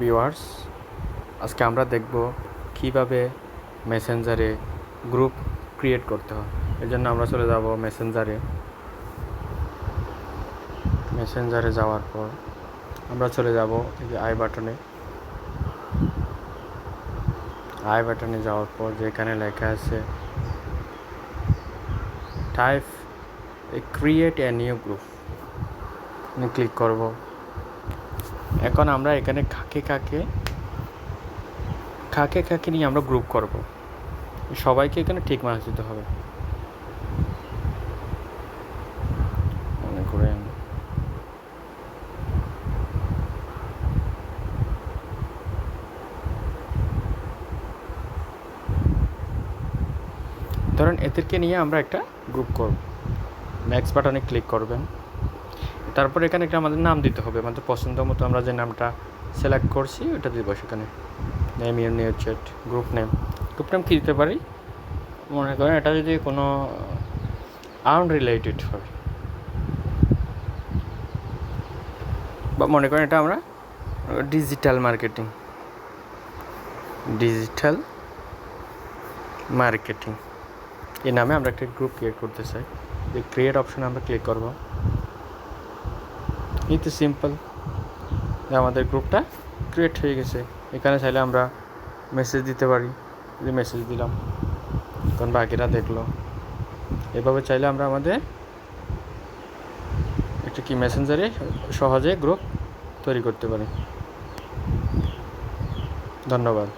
Viewers, আজকে আমরা দেখব কিভাবে মেসেঞ্জারে গ্রুপ ক্রিয়েট করতে হয়। এর জন্য আমরা চলে যাব মেসেঞ্জারে যাওয়ার পর আমরা চলে যাব এই যে আই বাটনে যাওয়ার পর যেখানে লেখা আছে type create a new group click করব। এখন আমরা এখানে কাকে নিয়ে আমরা গ্রুপ করব, সবাইকে এখানে ঠিক মার্কস দিতে হবে। মনে করেন ধরেন এদেরকে নিয়ে আমরা একটা গ্রুপ করব। নেক্সট বাটনে ক্লিক করবেন। তারপর এখানে একটা আমাদের নাম দিতে হবে, আমাদের পছন্দ মতো আমরা যে নামটা সিলেক্ট করছি ওটা দিব সেখানে। Name your new chat, group name কী দিতে পারি? মনে করেন এটা যদি কোনো আনরিলেটেড হয়, বা মনে করেন এটা আমরা ডিজিটাল মার্কেটিং এই নামে আমরা একটা গ্রুপ ক্রিয়েট করতে চাই। এই ক্রিয়েট অপশানে আমরা ক্লিক করব। এই তো সিম্পল, আমাদের গ্রুপটা ক্রিয়েট হয়ে গেছে। এখানে চাইলে আমরা মেসেজ দিতে পারি, যে মেসেজ দিলাম, তখন বাকিরা দেখলো। এভাবে চাইলে আমরা আমাদের একটা মেসেঞ্জারে সহজে গ্রুপ তৈরি করতে পারি। ধন্যবাদ।